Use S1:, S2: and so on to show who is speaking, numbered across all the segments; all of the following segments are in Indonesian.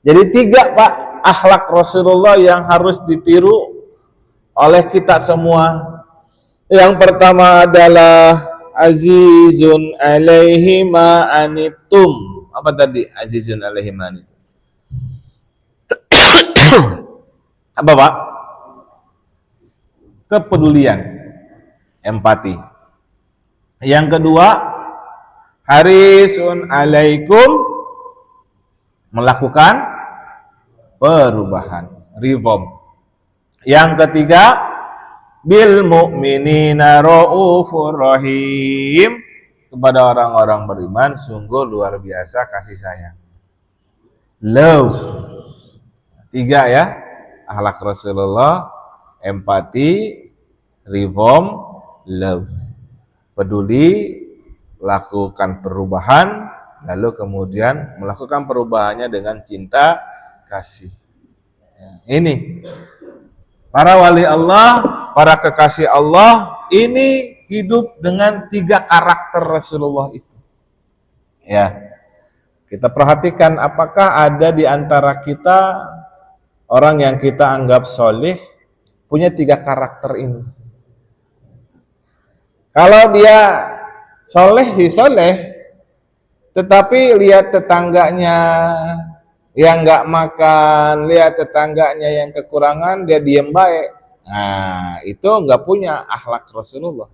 S1: Jadi 3 Pak akhlak Rasulullah yang harus ditiru oleh kita semua. Yang pertama adalah azizun alaihi ma anittum. Apa tadi azizun alaihi ma anittum? Apa Pak? Kepedulian, empati. Yang kedua, harisun alaikum, melakukan perubahan, reform. Yang ketiga, bil mu'minina raufur rahim, kepada orang-orang beriman sungguh luar biasa kasih sayang. Love. 3 ya, akhlak Rasulullah, empati, reform, love. Peduli, lakukan perubahan, lalu kemudian melakukan perubahannya dengan cinta kasih. Ini para wali Allah, para kekasih Allah, ini hidup dengan 3 karakter Rasulullah itu. Ya, kita perhatikan apakah ada di antara kita orang yang kita anggap soleh punya 3 karakter ini. Kalau dia soleh sih soleh, tetapi lihat tetangganya yang nggak makan, lihat tetangganya yang kekurangan, dia diem baik. Nah, itu nggak punya akhlak Rasulullah.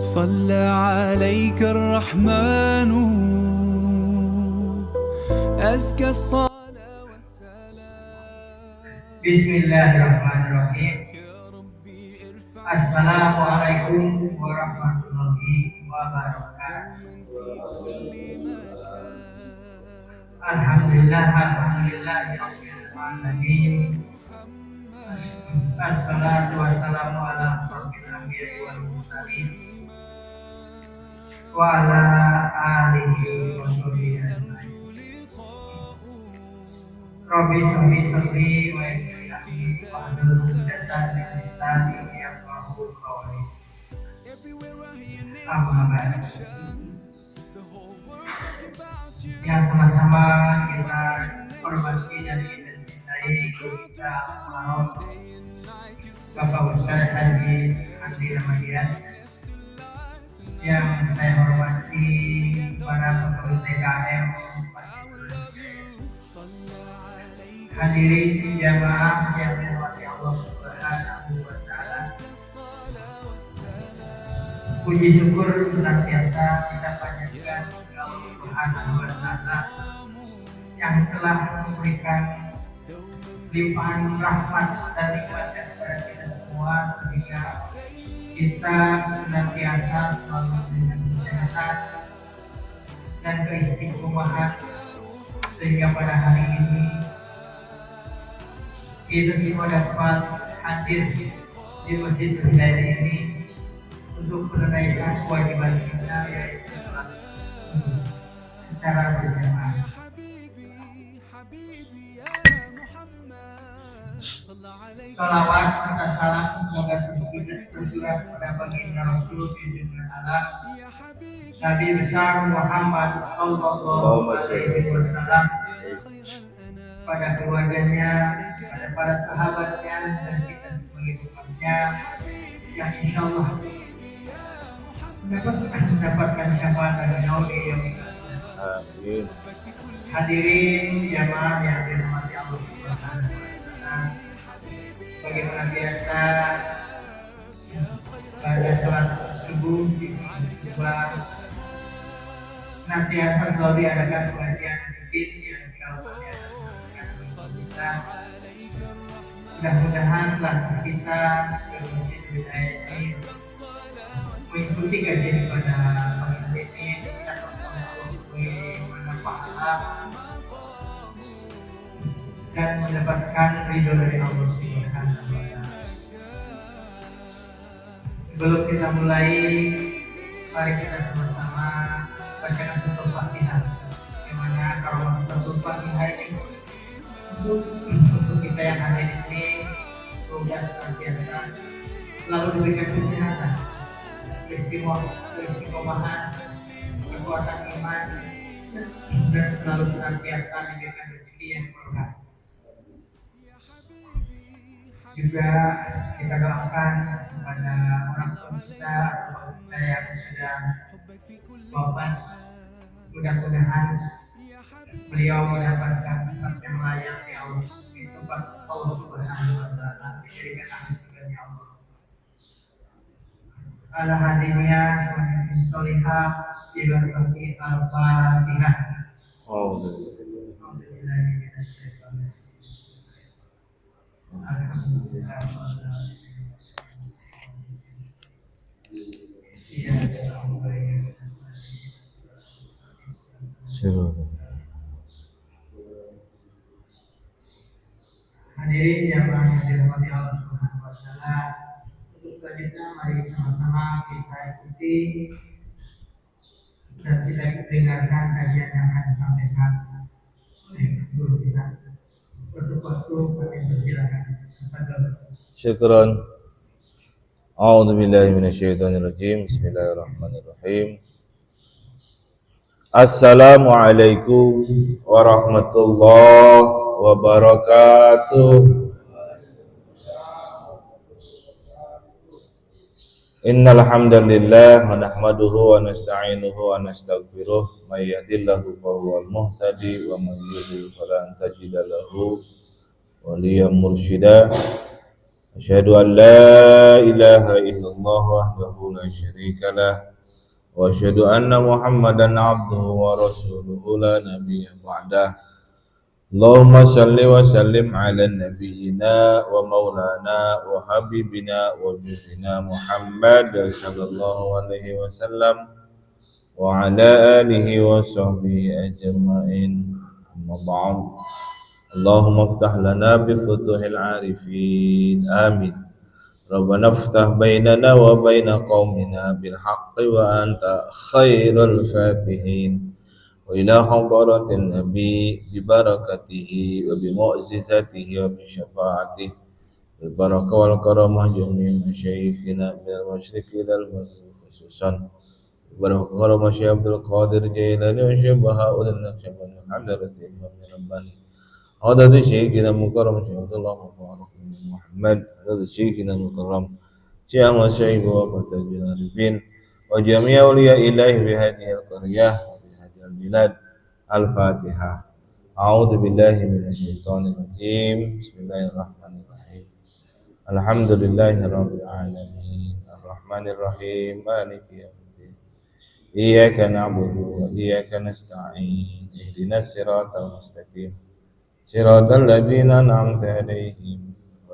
S2: صلى عليك الرحمن أزكى الصلاة والسلام.
S3: بسم الله الرحمن الرحيم. Assalamualaikum warahmatullahi wabarakatuh. Alhamdulillah rabbil alamin. Assalatu wassalamu ala asyrofil anbiya'i wal mursalin wa ala alihi wa sahbihi ajma'in. Rabbi sholli wa yassir wa hlul 'uqdatam min lisani yafqahu qawli. Amma ba'd. Yang sama-sama kita hormati dan kita cintai kita Bapak Ustaz Haji Andi Ramadan, yang saya hormati para pengurus TKM, hadirin jamaah yang dirahmati Allah Subhanahu wa Ta'ala. Puji syukur senantiasa kita panjatkan kepada Allah Subhanahu wa Ta'ala yang telah memberikan limpahan rahmat dan nikmatnya kepada kita semua, sehingga kita senantiasa selalu dengan kesehatan dan keistiqomahan, sehingga pada hari ini kita semua dapat hadir di Masjid Hidayah ini untuk menunaikan kewajiban kita, yaitu sholat secara berjamaah. Salawat serta salam semoga kita tercurah pada baginda Rasul junjungan alam Nabi besar Muhammad sallallahu alaihi wasallam, pada keluarganya, pada para sahabatnya, dan kita sebagai umatnya yang insyaallah mendapatkan syafaat dari Nabi yang amin. Hadirin jamaah yang dirahmati Allah Subhanahu wa Ta'ala, bagaimana biasa pada sholat subuh di sebelah nanti akan selalu diadakan pengajian hadis yang insyaallah diadakan kita. Mudah-mudahan telah kita Masjid Hidayah ini mengikuti kajian pada pagi ini, kita sama-sama pahala dan mendapatkan ridho dari Allah Subhanahu wa Ta'ala. Sebelum kita mulai, mari kita sama-sama bacakan satu Fatihah. Dimana kalau satu Fatihah ini untuk kita yang ada di sini, semoga senantiasa selalu diberikan kesehatan, keistiqomahan, kekuatan iman, dan selalu senantiasa diberikan rezeki yang berkah. Juga kita doakan kepada orang tua kita yang sedang wafat, mudah-mudahan beliau mendapatkan tempat yang layak di Allah, di tempat Allah Subhanahu wa Ta'ala, dijadikan ahli surga ya Allah. Ala hadimnya wa solihah diberkati al-Fatihah. Hadirin jamaah yang dirahmati Allah Subhanahu wa Ta'ala, untuk selanjutnya mari sama-sama kita ikuti dan kita dengarkan kajian yang akan disampaikan oleh guru kita. Untuk waktu kami persilakan.
S1: Syukran. A'udzu billahi minasyaitonir rajim. Bismillahirrahmanirrahim. Assalamualaikum warahmatullahi wabarakatuh. Innal hamdalillah wa nahmaduhu wa nasta'inuhu wa nastaghfiruh, may yahdihillahu fahuwal muhtadi wa may yudlil fala tajida lahu waliyan mursyida. Asyhadu an la ilaha illallah wahdahu la syarika lah wa asyhadu anna Muhammadan abduhu wa rasuluhu la nabiyya ba'dah. Allahumma salli wa sallim ala nabiyyina wa maulana wa habibina wa judina Muhammad sallallahu alaihi wasallam wa ala alihi wa sahbihi ajma'in. Amma ba'd. Allahumma iftah lana bi futuhil arifin. Amin. Rabbana iftah bainana wa baina qaumina bil haqqi wa anta khairul fatihin. Wa ila hadratin nabi bi barakatihi wa bi mu'jizatihi wa bi syafaatihi bil barakah wal karamah jami' masyayikhina min al-masyriqi ila al-maghrib khususan barakah karamah Syekh Abdul Qadir Jailani wa Syekh Bahauddin Naqsyabandi hadrati Imam Rabbani hadrati Syekhina Mukarram Syekh Abdullah Muhammad hadrati Syekhina Mukarram Syekh Ahmad Syekh wa Fatajul Arifin wa jami' awliya ilahi bi hadhihi al-qaryah البلاد. الفاتحة. أعوذ بالله من الشيطان الرجيم. بسم الله الرحمن الرحيم. الحمد لله رب العالمين الرحمن الرحيم مالك يوم الدين إياك نعبد وإياك نستعين اهدنا الصراط المستقيم صراط الذين أنعمت عليهم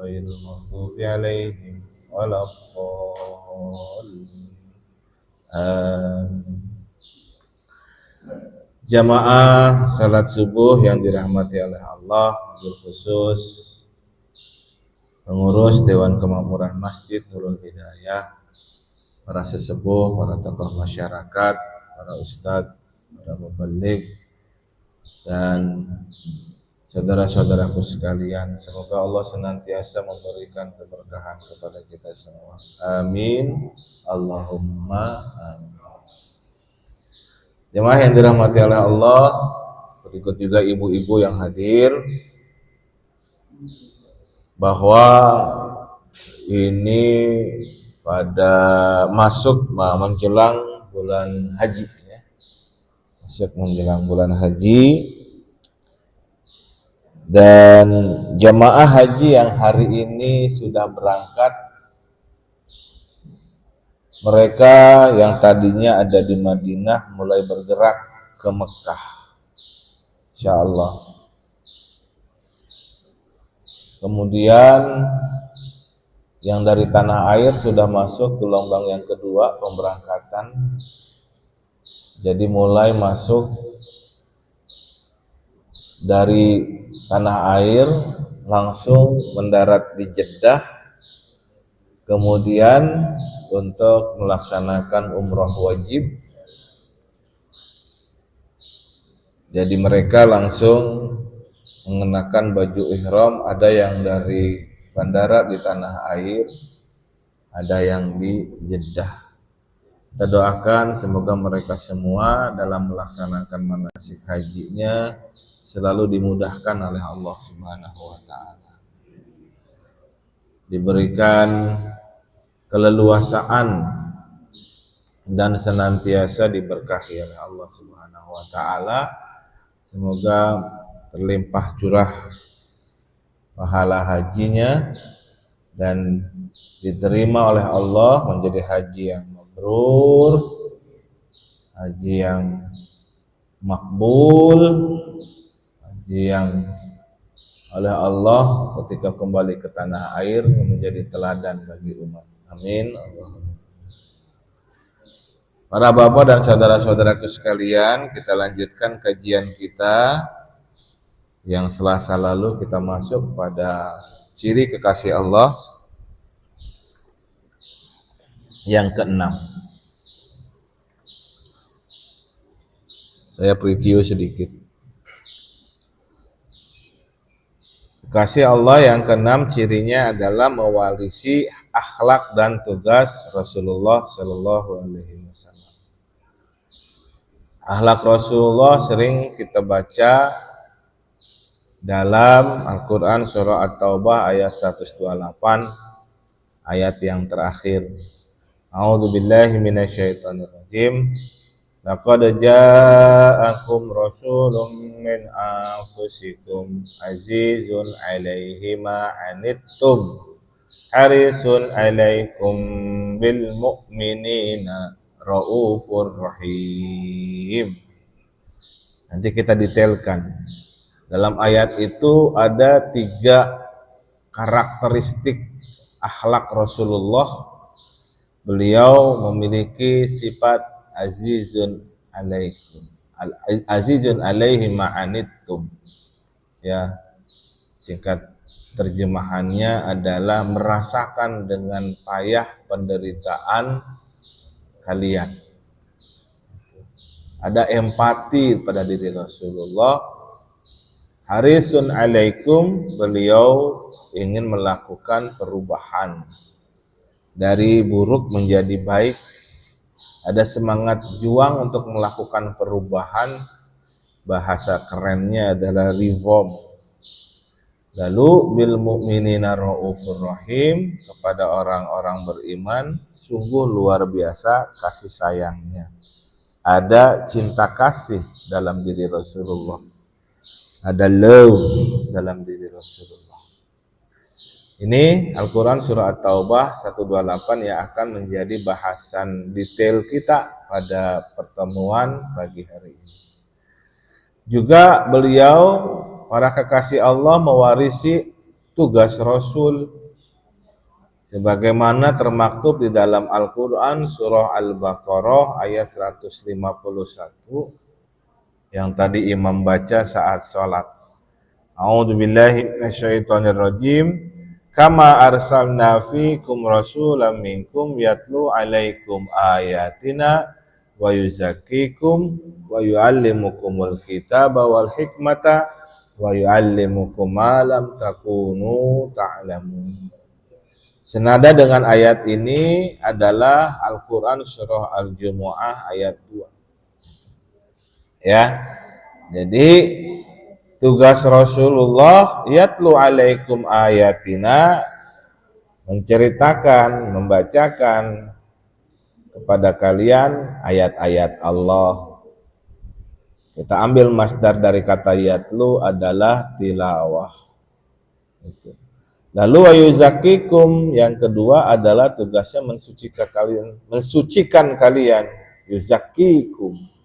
S1: غير المغضوب عليهم ولا الضالين. آمين. Jamaah salat subuh yang dirahmati oleh Allah, khusus pengurus Dewan Kemakmuran Masjid Nurul Hidayah, para sesepuh, para tokoh masyarakat, para ustadz, para muballigh, dan saudara-saudaraku sekalian, semoga Allah senantiasa memberikan keberkahan kepada kita semua. Amin. Allahumma amin. Jemaah yang dirahmati oleh Allah, berikut juga ibu-ibu yang hadir, bahwa ini pada masuk menjelang bulan haji, ya. Masuk menjelang bulan haji, dan jemaah haji yang hari ini sudah berangkat, mereka yang tadinya ada di Madinah mulai bergerak ke Mekah, insyaallah. Kemudian yang dari tanah air sudah masuk gelombang yang kedua pemberangkatan, jadi mulai masuk dari tanah air langsung mendarat di Jeddah, kemudian untuk melaksanakan umroh wajib. Jadi mereka langsung mengenakan baju ihram, ada yang dari bandara di tanah air, ada yang di Jeddah. Kita doakan semoga mereka semua dalam melaksanakan manasik hajinya selalu dimudahkan oleh Allah Subhanahu wa taala. Diberikan keleluasaan dan senantiasa diberkahi oleh Allah Subhanahu wa taala. Semoga terlimpah curah pahala hajinya dan diterima oleh Allah menjadi haji yang mabrur, haji yang makbul, haji yang oleh Allah ketika kembali ke tanah air menjadi teladan bagi umat. Amin. Para bapak dan saudara-saudaraku sekalian, kita lanjutkan kajian kita yang Selasa lalu kita masuk pada ciri kekasih Allah yang keenam. Saya preview sedikit. Kekasih Allah yang keenam cirinya adalah mewarisi akhlak dan tugas Rasulullah Shallallahu Alaihi Wasallam. Akhlak Rasulullah sering kita baca dalam Al-Quran surah At-Taubah ayat 128, ayat yang terakhir. A'udzubillahi minasyaitonirrajim. Laqad ja'akum rasulun min anfusikum azizun 'alaihi ma 'anittum harisun 'alaikum bil mu'minina raufur rahim. Nanti kita detailkan. Dalam ayat itu ada 3 karakteristik akhlak Rasulullah. Beliau memiliki sifat azizun alaikum, azizun alaihi ma'anittum. Ya, singkat terjemahannya adalah merasakan dengan payah penderitaan kalian. Ada empati pada diri Rasulullah. Harisun alaikum, beliau ingin melakukan perubahan dari buruk menjadi baik. Ada semangat juang untuk melakukan perubahan. Bahasa kerennya adalah reform. Lalu bil mu'minina raufur rahim, kepada orang-orang beriman sungguh luar biasa kasih sayangnya. Ada cinta kasih dalam diri Rasulullah. Ada love dalam diri Rasulullah. Ini Al-Quran surah At-Taubah 128 yang akan menjadi bahasan detail kita pada pertemuan pagi hari ini. Juga beliau, para kekasih Allah, mewarisi tugas Rasul sebagaimana termaktub di dalam Al-Quran surah Al-Baqarah ayat 151 yang tadi imam baca saat sholat. A'udzubillahi minasyaitonirrajim. Kama arsalna fikum rasulan minkum yatlu alaikum ayatina wa yuzakkikum wa yuallimukumul kitaba wal hikmata wa yuallimukum ma lam takunu ta'lamun. Senada dengan ayat ini adalah Al-Quran surah Al-Jumu'ah ayat 2. Ya, jadi tugas Rasulullah yatlu alaikum ayatina, menceritakan, membacakan kepada kalian ayat-ayat Allah. Kita ambil masdar dari kata yatlu adalah tilawah. Lalu wa yuzakkikum, yang kedua adalah tugasnya mensucikan kalian, yuzakkikum.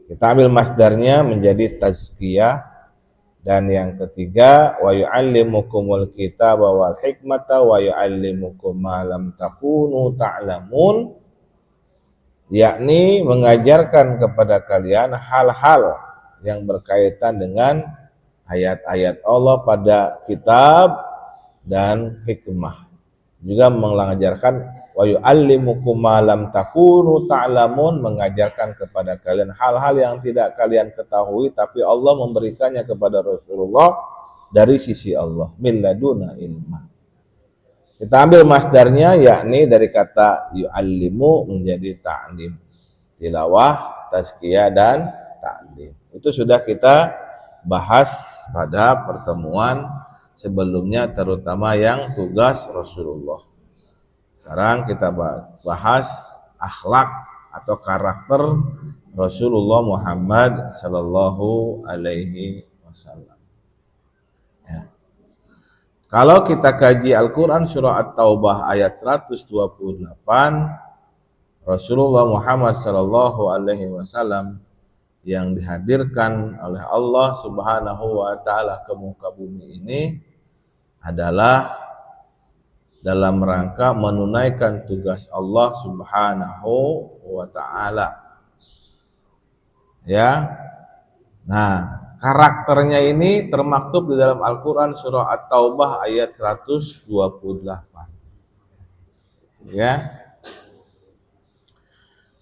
S1: Kita ambil masdarnya menjadi tazkiyah. Dan yang ketiga, wa yu'allimukumul kitaba wal hikmata wa yu'allimukum ma lam takunu ta'lamun, yakni mengajarkan kepada kalian hal-hal yang berkaitan dengan ayat-ayat Allah pada kitab dan hikmah. Juga mengajarkan wa yu'allimukum ma lam takunu ta'lamun, mengajarkan kepada kalian hal-hal yang tidak kalian ketahui tapi Allah memberikannya kepada Rasulullah dari sisi Allah, min laduna ilman. Kita ambil masdarnya yakni dari kata yu'allimu menjadi ta'lim, tilawah, tazkiyah dan ta'lim. Itu sudah kita bahas pada pertemuan sebelumnya, terutama yang tugas Rasulullah. Sekarang kita bahas akhlak atau karakter Rasulullah Muhammad sallallahu alaihi wasallam. Ya. Kalau kita kaji Al-Quran surah At-Taubah ayat 128, Rasulullah Muhammad sallallahu alaihi wasallam yang dihadirkan oleh Allah Subhanahu wa taala ke muka bumi ini adalah dalam rangka menunaikan tugas Allah Subhanahu wa taala. Ya. Nah, karakternya ini termaktub di dalam Al-Qur'an surah At-Taubah ayat 128. Ya.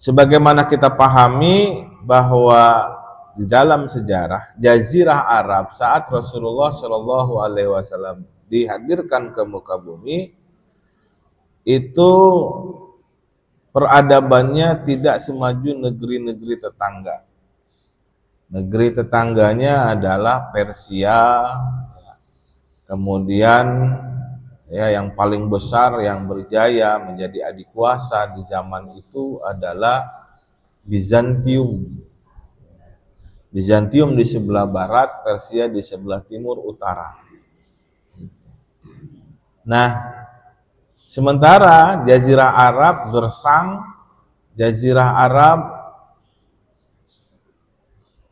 S1: Sebagaimana kita pahami bahwa di dalam sejarah Jazirah Arab saat Rasulullah Shallallahu alaihi wasallam dihadirkan ke muka bumi, itu peradabannya tidak semaju negeri-negeri tetangga. Negeri tetangganya adalah Persia, kemudian ya yang paling besar yang berjaya menjadi adik kuasa di zaman itu adalah Bizantium. Bizantium di sebelah barat, Persia di sebelah timur utara. Nah, sementara Jazirah Arab gersang, Jazirah Arab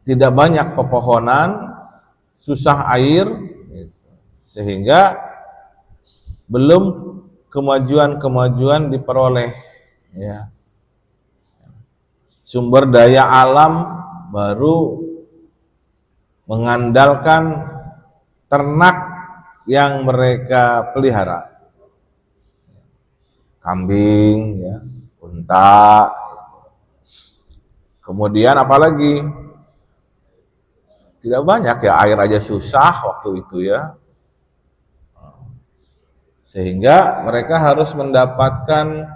S1: tidak banyak pepohonan, susah air, sehingga belum kemajuan-kemajuan diperoleh. Ya. Sumber daya alam baru mengandalkan ternak yang mereka pelihara. Kambing, ya, unta. Kemudian apalagi? Tidak banyak ya, air aja susah waktu itu ya. Sehingga mereka harus mendapatkan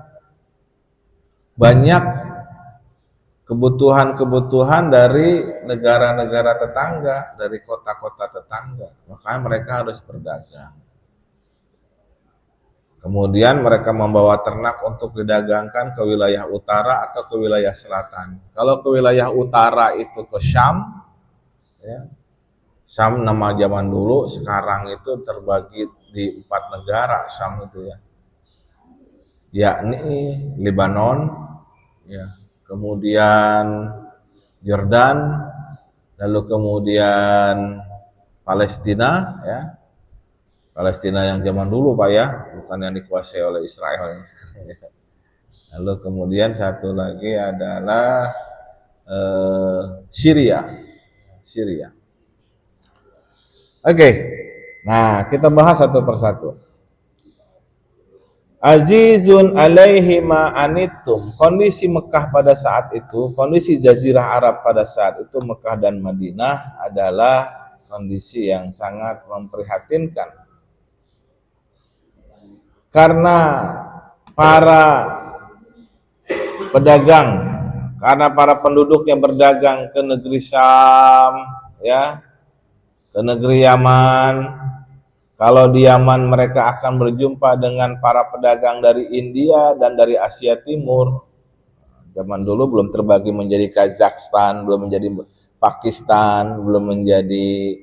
S1: banyak kebutuhan-kebutuhan dari negara-negara tetangga, dari kota-kota tetangga. Makanya mereka harus berdagang. Kemudian mereka membawa ternak untuk didagangkan ke wilayah utara atau ke wilayah selatan. Kalau ke wilayah utara itu ke Syam, ya. Syam nama zaman dulu, sekarang itu terbagi di 4 negara Syam itu ya. Yakni Lebanon, ya. Kemudian Yordan, lalu kemudian Palestina, ya. Palestina yang zaman dulu Pak ya, bukan yang dikuasai oleh Israel yang sekarang ya. Lalu kemudian satu lagi adalah Syria. Oke. Nah, kita bahas satu persatu. Azizun alaihi ma anittum. Kondisi Mekah pada saat itu, kondisi Jazirah Arab pada saat itu, Mekah dan Madinah adalah kondisi yang sangat memprihatinkan. Karena para pedagang, karena para penduduk yang berdagang ke negeri Syam, ya, ke negeri Yaman. Kalau di Yaman mereka akan berjumpa dengan para pedagang dari India dan dari Asia Timur. Zaman dulu belum terbagi menjadi Kazakhstan, belum menjadi Pakistan, belum menjadi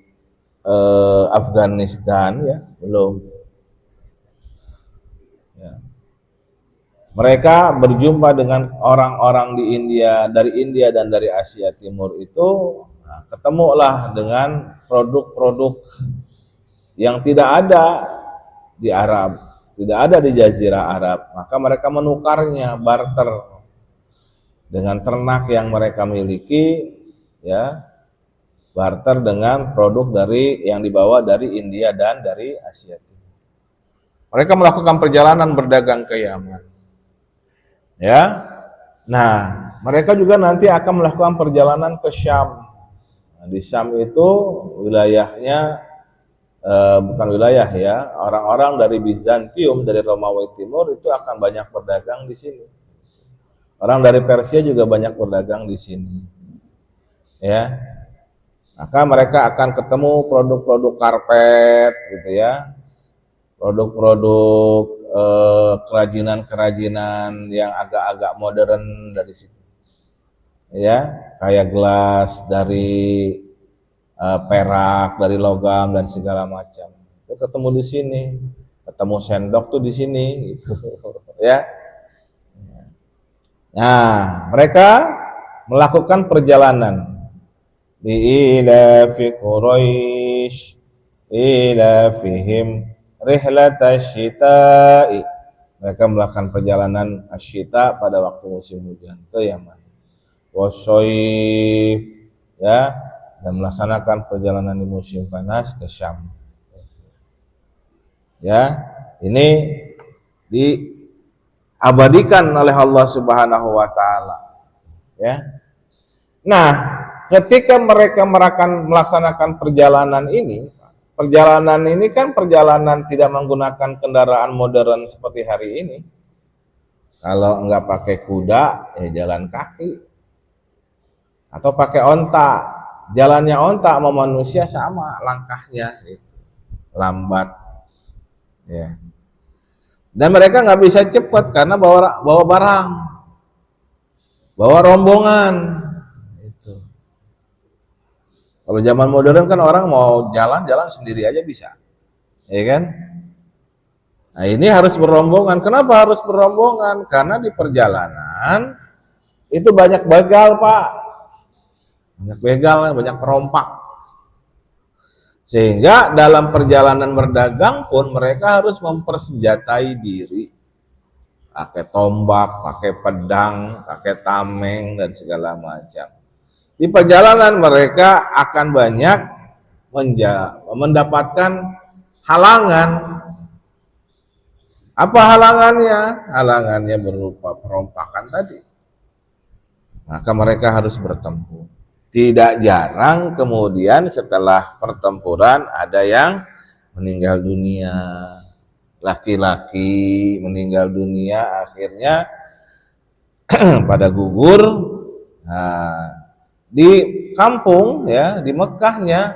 S1: Afghanistan, ya, belum. Ya. Mereka berjumpa dengan orang-orang di India, dari India dan dari Asia Timur itu, nah, ketemulah dengan produk-produk yang tidak ada di Arab, tidak ada di Jazirah Arab. Maka mereka menukarnya, barter dengan ternak yang mereka miliki, ya, barter dengan produk dari yang dibawa dari India dan dari Asia Timur. Mereka melakukan perjalanan berdagang ke Yaman. Ya. Nah, mereka juga nanti akan melakukan perjalanan ke Syam. Nah, di Syam itu wilayahnya bukan wilayah ya, orang-orang dari Bizantium, dari Romawi Timur itu akan banyak berdagang di sini. Orang dari Persia juga banyak berdagang di sini. Ya. Maka mereka akan ketemu produk-produk karpet gitu ya. Produk-produk kerajinan-kerajinan yang agak-agak modern dari situ. Ya, kayak gelas dari perak, dari logam dan segala macam. Itu ketemu di sini. Ketemu sendok tuh di sini gitu. Ya. Nah, mereka melakukan perjalanan bi'ilafi Quraisy ilafihim rihlatasyita'i. Mereka melakukan perjalanan asyita pada waktu musim hujan ke Yaman. Wasoif, ya, dan melaksanakan perjalanan di musim panas ke Syam. Ya, ini diabadikan oleh Allah Subhanahu wa taala. Ya. Nah, ketika mereka melaksanakan perjalanan ini kan perjalanan tidak menggunakan kendaraan modern seperti hari ini. Kalau enggak pakai kuda, jalan kaki. Atau pakai onta. Jalannya onta sama manusia sama langkahnya, lambat. Ya. Dan mereka nggak bisa cepat karena bawa barang, bawa rombongan. Kalau zaman modern kan orang mau jalan-jalan sendiri aja bisa, ya kan? Nah, ini harus berombongan. Kenapa harus berombongan? Karena di perjalanan itu banyak begal, Pak. Banyak begal, banyak perompak. Sehingga dalam perjalanan berdagang pun mereka harus mempersenjatai diri. Pakai tombak, pakai pedang, pakai tameng, dan segala macam. Di perjalanan mereka akan banyak mendapatkan halangan. Apa halangannya? Halangannya berupa perompakan tadi. Maka mereka harus bertempur. Tidak jarang kemudian setelah pertempuran ada yang meninggal dunia. Laki-laki meninggal dunia akhirnya pada gugur. Nah, di kampung ya, di Mekahnya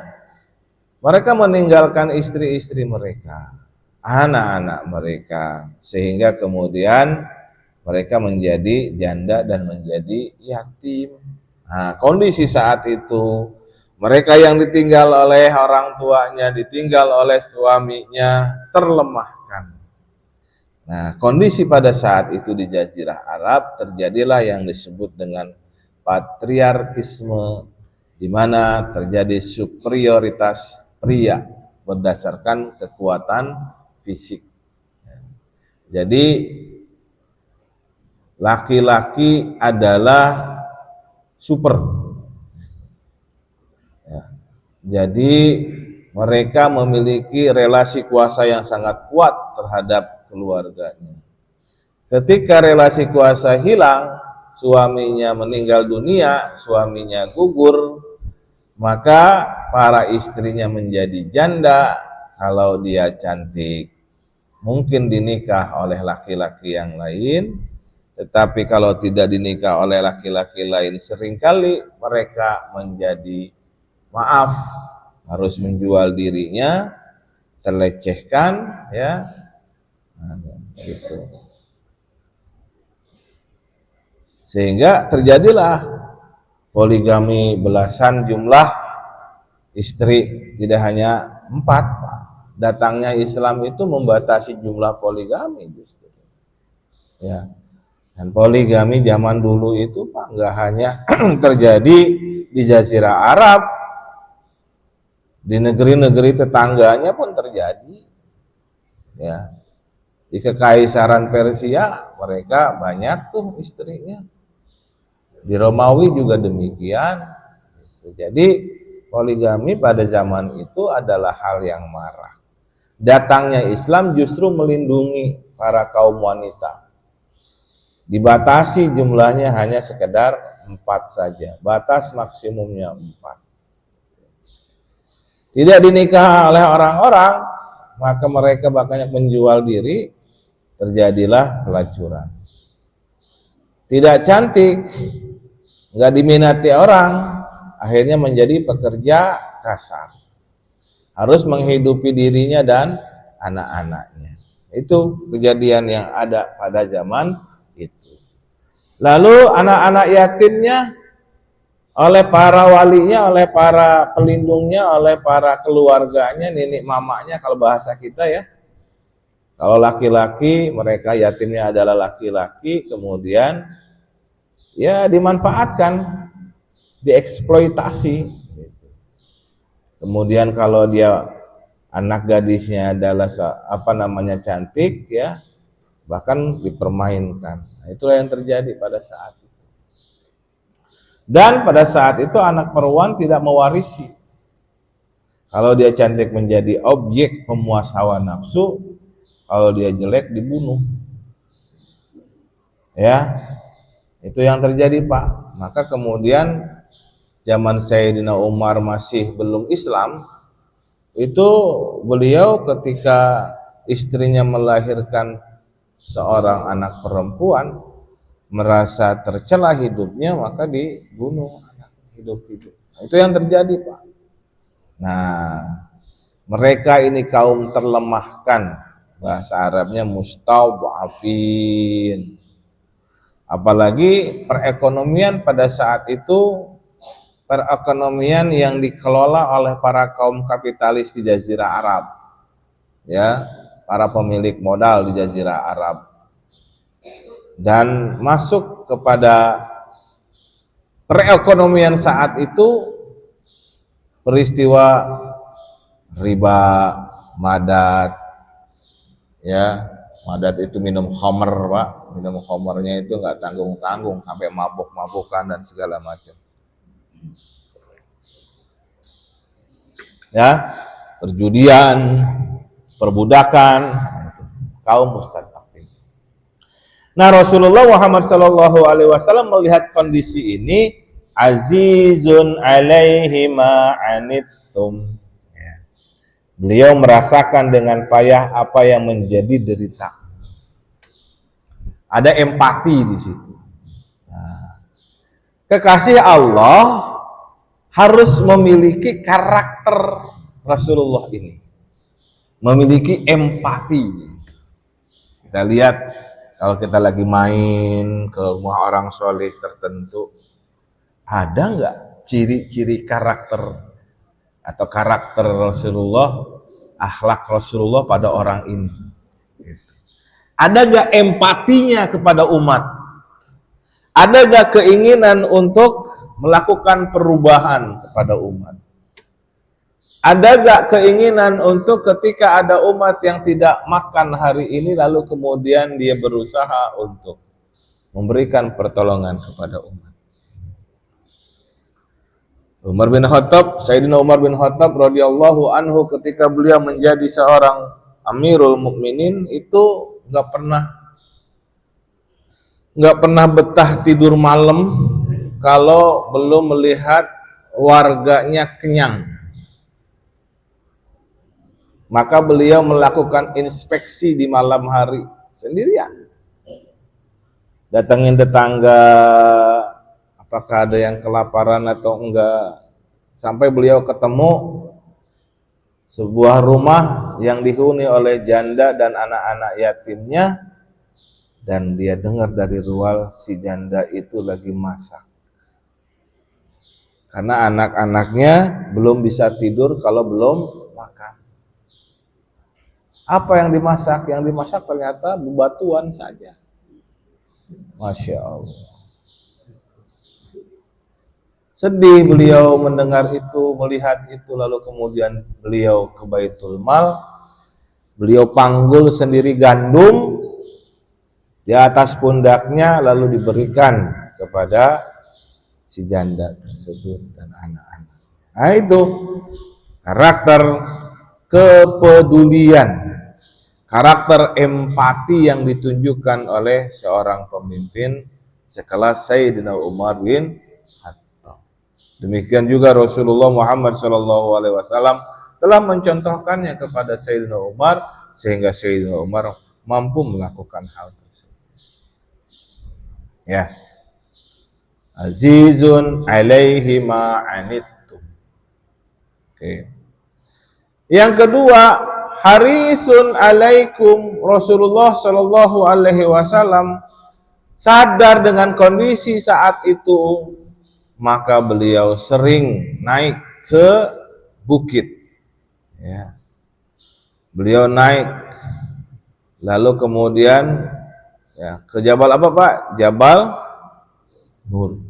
S1: mereka meninggalkan istri-istri mereka, anak-anak mereka, sehingga kemudian mereka menjadi janda dan menjadi yatim. Nah, kondisi saat itu mereka yang ditinggal oleh orang tuanya, ditinggal oleh suaminya, terlemahkan. Nah, kondisi pada saat itu di Jazirah Arab terjadilah yang disebut dengan patriarkisme, di mana terjadi superioritas pria berdasarkan kekuatan fisik. Jadi laki-laki adalah super. Ya. Jadi mereka memiliki relasi kuasa yang sangat kuat terhadap keluarganya. Ketika relasi kuasa hilang, suaminya meninggal dunia, suaminya gugur, maka para istrinya menjadi janda. Kalau dia cantik, mungkin dinikah oleh laki-laki yang lain, tetapi kalau tidak dinikah oleh laki-laki lain, seringkali mereka menjadi harus menjual dirinya, terlecehkan, ya, gitu. Sehingga terjadilah poligami belasan jumlah istri, tidak hanya 4. Datangnya Islam itu membatasi jumlah poligami justru. Ya. Dan poligami zaman dulu itu Pak nggak hanya terjadi di Jazirah Arab, di negeri-negeri tetangganya pun terjadi. Ya. Di Kekaisaran Persia mereka banyak tuh istrinya. Di Romawi juga demikian. Jadi poligami pada zaman itu adalah hal yang marak. Datangnya Islam justru melindungi para kaum wanita. dibatasi jumlahnya hanya sekedar 4 saja, batas maksimumnya 4. Tidak dinikah oleh orang-orang, maka mereka banyak menjual diri, terjadilah pelacuran. Tidak cantik, nggak diminati orang, akhirnya menjadi pekerja kasar, harus menghidupi dirinya dan anak-anaknya. Itu kejadian yang ada pada zaman itu. Lalu anak-anak yatimnya oleh para walinya, oleh para pelindungnya, oleh para keluarganya, nenek mamanya kalau bahasa kita ya. Kalau laki-laki, mereka yatimnya adalah laki-laki, kemudian ya dimanfaatkan, dieksploitasi. Kemudian kalau dia anak gadisnya adalah cantik ya, bahkan dipermainkan. Nah, itulah yang terjadi pada saat itu. Dan pada saat itu anak perempuan tidak mewarisi. Kalau dia cantik menjadi objek pemuas hawa nafsu, kalau dia jelek dibunuh. Ya, itu yang terjadi Pak. Maka kemudian zaman Sayyidina Umar masih belum Islam, itu beliau ketika istrinya melahirkan seorang anak perempuan, merasa tercela hidupnya, maka dibunuh anak hidup-hidup. Nah, itu yang terjadi Pak. Nah, mereka ini kaum terlemahkan, bahasa Arabnya mustadhafin. Apalagi perekonomian pada saat itu, perekonomian yang dikelola oleh para kaum kapitalis di Jazirah Arab, ya, para pemilik modal di Jazirah Arab. Dan masuk kepada perekonomian saat itu peristiwa riba, madat, ya, madat itu minum khamr Pak, minum khamrnya itu nggak tanggung-tanggung sampai mabuk-mabukan dan segala macam, ya, perjudian, perbudakan, nah itu kaum mustadhafin. Nah, Rasulullah Muhammad SAW melihat kondisi ini, azizun alaihi ma anittum. Ya. Beliau merasakan dengan payah apa yang menjadi derita. Ada empati di situ. Nah, kekasih Allah harus memiliki karakter Rasulullah ini, memiliki empati. Kita lihat kalau kita lagi main ke rumah orang soleh tertentu, ada nggak ciri-ciri karakter atau karakter Rasulullah, akhlak Rasulullah pada orang ini? Ada nggak empatinya kepada umat? Ada nggak keinginan untuk melakukan perubahan kepada umat? Ada gak keinginan untuk ketika ada umat yang tidak makan hari ini, lalu kemudian dia berusaha untuk memberikan pertolongan kepada umat? Umar bin Khattab, Sayyidina Umar bin Khattab radhiyallahu anhu, ketika beliau menjadi seorang Amirul Mukminin, itu gak pernah betah tidur malam kalau belum melihat warganya kenyang. Maka beliau melakukan inspeksi di malam hari sendirian. Datangin tetangga, apakah ada yang kelaparan atau enggak. Sampai beliau ketemu sebuah rumah yang dihuni oleh janda dan anak-anak yatimnya, dan dia dengar dari luar si janda itu lagi masak. Karena anak-anaknya belum bisa tidur kalau belum makan. Apa yang dimasak? Yang dimasak ternyata bebatuan saja. Masya Allah. Sedih beliau mendengar itu, melihat itu, lalu kemudian beliau ke Baitul Mal. Beliau panggul sendiri gandum di atas pundaknya, lalu diberikan kepada si janda tersebut dan anak-anak. Nah, itu karakter kepedulian karakter empati yang ditunjukkan oleh seorang pemimpin sekelas Sayyidina Umar bin Khattab. Demikian juga Rasulullah Muhammad SAW telah mencontohkannya kepada Sayyidina Umar sehingga Sayyidina Umar mampu melakukan hal tersebut. Ya. Azizun alaihi ma anittum. Oke. Yang kedua, harisun alaikum. Rasulullah Shallallahu alaihi wasallam sadar dengan kondisi saat itu, maka beliau sering naik ke bukit. Ya. Beliau naik lalu kemudian ya ke Jabal apa Pak? Jabal Nur.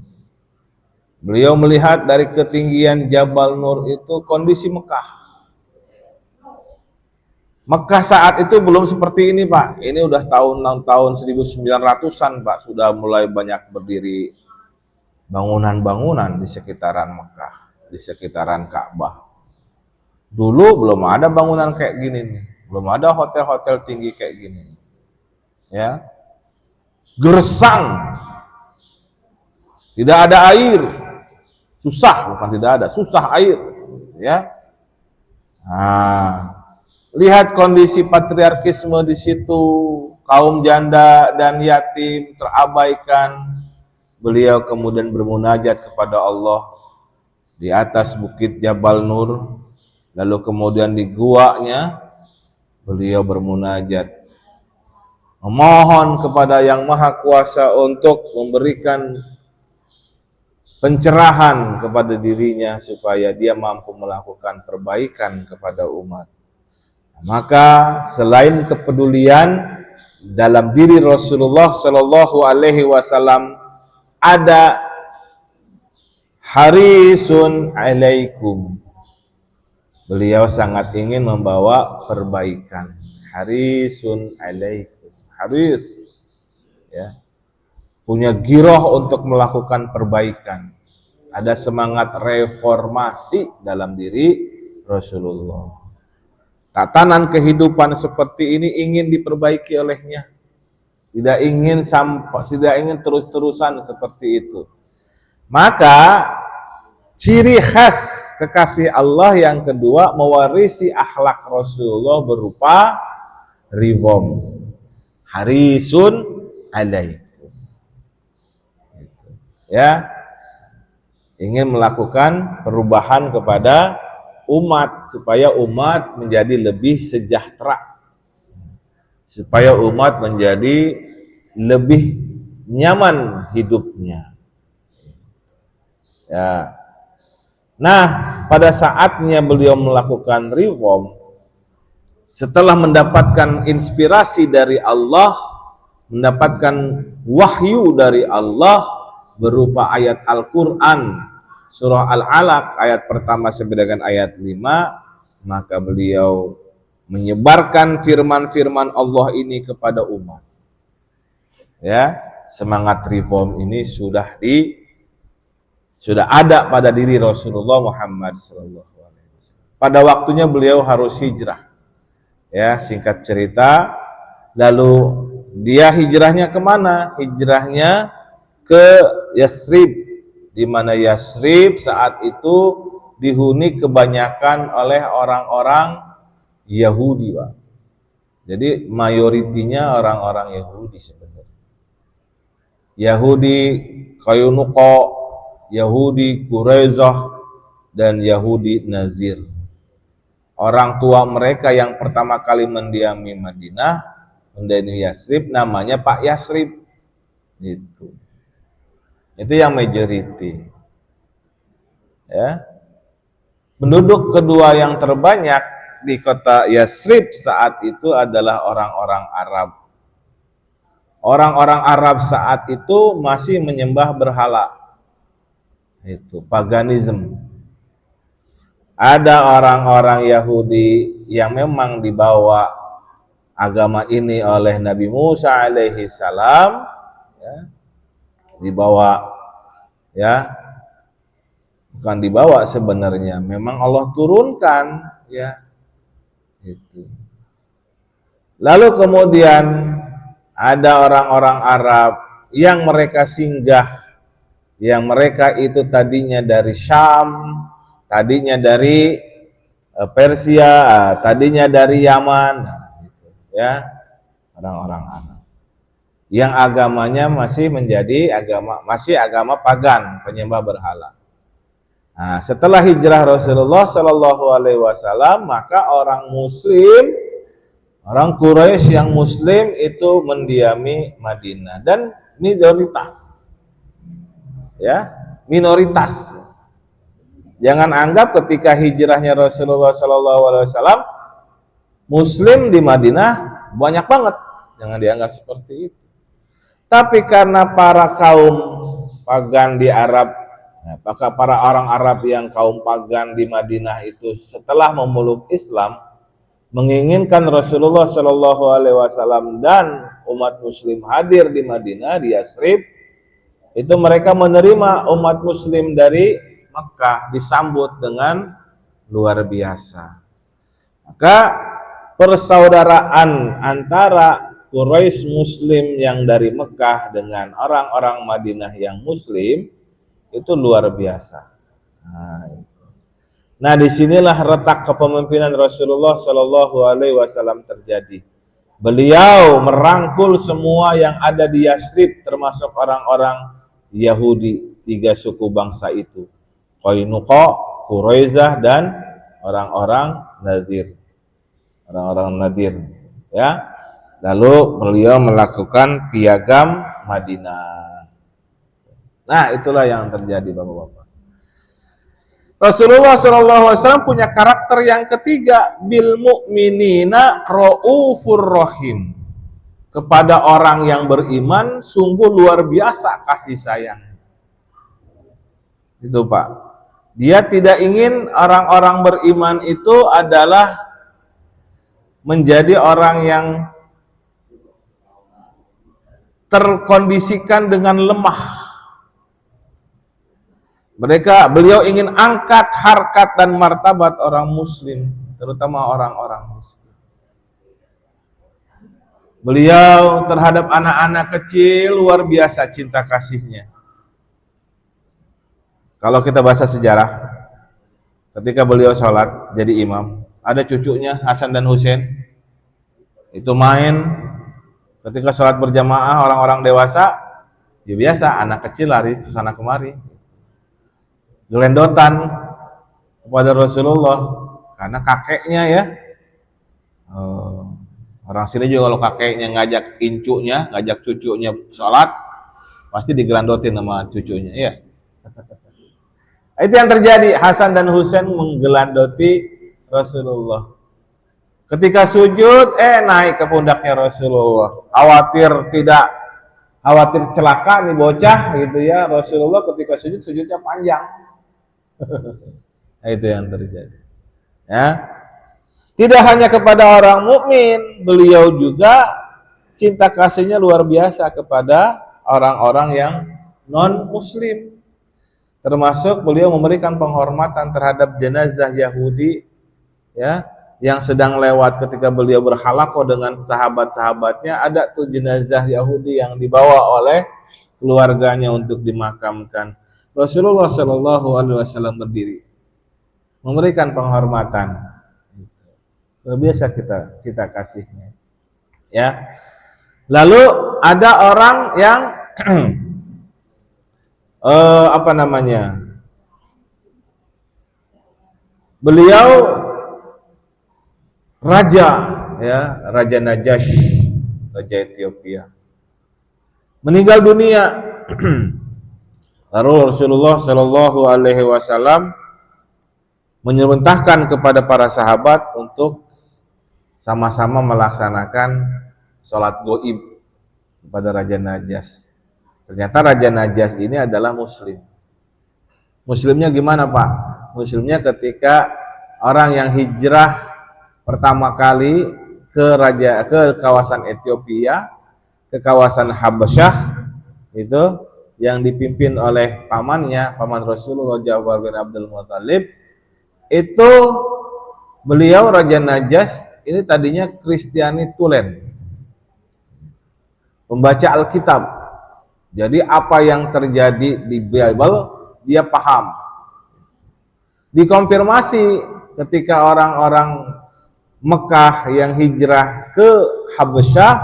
S1: Beliau melihat dari ketinggian Jabal Nur itu kondisi Mekah. Mekah saat itu belum seperti ini Pak. Ini udah tahun 1900-an Pak, sudah mulai banyak berdiri bangunan-bangunan di sekitaran Mekah, di sekitaran Ka'bah. Dulu belum ada bangunan kayak gini nih, belum ada hotel-hotel tinggi kayak gini. Ya. Gersang. Tidak ada air. Susah, bukan tidak ada, susah air, ya. Nah, lihat kondisi patriarkisme di situ, kaum janda dan yatim terabaikan. Beliau kemudian bermunajat kepada Allah di atas bukit Jabal Nur, lalu kemudian di guanya beliau bermunajat, memohon kepada Yang Maha Kuasa untuk memberikan pencerahan kepada dirinya supaya dia mampu melakukan perbaikan kepada umat. Maka selain kepedulian dalam diri Rasulullah Shallallahu alaihi wasallam, ada harisun alaikum. Beliau sangat ingin membawa perbaikan. Harisun alaikum. Haris, ya. Punya giroh untuk melakukan perbaikan. Ada semangat reformasi dalam diri Rasulullah. Tatanan kehidupan seperti ini ingin diperbaiki olehnya. Tidak ingin terus-terusan seperti itu. Maka ciri khas kekasih Allah yang kedua, mewarisi akhlak Rasulullah berupa reform. Harisun alaikum. Ya, ingin melakukan perubahan kepada umat supaya umat menjadi lebih sejahtera, supaya umat menjadi lebih nyaman hidupnya. Ya. Nah, pada saatnya beliau melakukan reform, setelah mendapatkan inspirasi dari Allah, mendapatkan wahyu dari Allah berupa ayat Al-Quran, surah Al-Alaq ayat pertama sampai dengan ayat 5, maka beliau menyebarkan firman-firman Allah ini kepada umat. Ya, semangat reform ini sudah ada pada diri Rasulullah Muhammad SAW. Pada waktunya beliau harus hijrah. Ya, singkat cerita, lalu dia hijrahnya kemana? Hijrahnya ke Yasrib, di mana Yasrib saat itu dihuni kebanyakan oleh orang-orang Yahudi, Pak. Jadi mayoritinya orang-orang Yahudi sebenarnya. Yahudi Qaynuqa, Yahudi Quraizah, dan Yahudi Nazir. Orang tua mereka yang pertama kali mendiami Madinah, mendiami Yasrib, namanya Pak Yasrib. Itu yang majority. Ya. Penduduk kedua yang terbanyak di kota Yasrib saat itu adalah orang-orang Arab. Orang-orang Arab saat itu masih menyembah berhala. Itu paganisme. Ada orang-orang Yahudi yang memang dibawa agama ini oleh Nabi Musa alaihi salam, ya. Dibawa, ya, bukan dibawa sebenarnya, memang Allah turunkan, ya, itu. Lalu kemudian ada orang-orang Arab yang mereka singgah, yang mereka itu tadinya dari Syam, tadinya dari Persia, tadinya dari Yaman, gitu, ya, orang-orang Arab yang agamanya masih agama pagan, penyembah berhala. Nah, setelah hijrah Rasulullah Shallallahu Alaihi Wasallam, maka orang Muslim, orang Quraisy yang Muslim itu mendiami Madinah dan minoritas, ya, minoritas. Jangan anggap ketika hijrahnya Rasulullah Shallallahu Alaihi Wasallam Muslim di Madinah banyak banget, jangan dianggap seperti itu. Tapi karena para kaum pagan di Arab, maka para orang Arab yang kaum pagan di Madinah itu setelah memeluk Islam, menginginkan Rasulullah Shallallahu Alaihi Wasallam dan umat Muslim hadir di Madinah, di Yasrib, itu mereka menerima umat Muslim dari Mekah, disambut dengan luar biasa. Maka persaudaraan antara Quraisy Muslim yang dari Mekah dengan orang-orang Madinah yang Muslim itu luar biasa. Nah, disinilah retak kepemimpinan Rasulullah Shallallahu Alaihi Wasallam terjadi. Beliau merangkul semua yang ada di Yasrib, termasuk orang-orang Yahudi, 3 suku bangsa itu, Qainuqa, Quraizah, dan orang-orang Nadir. Orang-orang Nadir, ya. Lalu beliau melakukan piagam Madinah. Nah, itulah yang terjadi, Bapak-bapak. Rasulullah SAW punya karakter yang ketiga, bil mu'minina raufur rahim. Kepada orang yang beriman sungguh luar biasa kasih sayang. Itu, Pak. Dia tidak ingin orang-orang beriman itu adalah menjadi orang yang terkondisikan dengan lemah. Beliau ingin angkat harkat dan martabat orang Muslim, terutama orang-orang miskin. Beliau terhadap anak-anak kecil luar biasa cinta kasihnya. Kalau kita baca sejarah, ketika beliau sholat jadi imam, ada cucunya Hasan dan Husain, itu main. Ketika sholat berjamaah orang-orang dewasa, ya biasa, anak kecil lari ke sana kemari, gelendotan kepada Rasulullah karena kakeknya, ya. Orang sini juga kalau kakeknya ngajak incunya, ngajak cucunya sholat, pasti digelandotin sama cucunya, ya. Itu yang terjadi. Hasan dan Husain menggelandoti Rasulullah. Ketika sujud, naik ke pundaknya Rasulullah. Khawatir celaka nih bocah, gitu ya. Rasulullah ketika sujud, sujudnya panjang. Nah, itu yang terjadi. Ya. Tidak hanya kepada orang mukmin, beliau juga cinta kasihnya luar biasa kepada orang-orang yang non-muslim. Termasuk beliau memberikan penghormatan terhadap jenazah Yahudi, ya, yang sedang lewat ketika beliau berhalaqah dengan sahabat-sahabatnya. Ada tuh jenazah Yahudi yang dibawa oleh keluarganya untuk dimakamkan. Rasulullah Shallallahu Alaihi Wasallam berdiri memberikan penghormatan. Luar biasa kita kasihnya, ya. Lalu ada orang yang beliau raja, ya, Raja Najasyi, Raja Ethiopia, meninggal dunia. Lalu Rasulullah Shallallahu Alaihi Wasallam memerintahkan kepada para sahabat untuk sama-sama melaksanakan sholat goib kepada Raja Najasyi. Ternyata Raja Najasyi ini adalah Muslim. Muslimnya gimana, Pak? Muslimnya ketika orang yang hijrah pertama kali ke kawasan Ethiopia, ke kawasan Habasyah, itu yang dipimpin oleh paman Rasulullah Ja'far bin Abdul Muthalib, itu beliau Raja Najasyi ini tadinya Kristiani Tulen, membaca Alkitab. Jadi apa yang terjadi di Bible dia paham. Dikonfirmasi ketika orang-orang Mekah yang hijrah ke Habasyah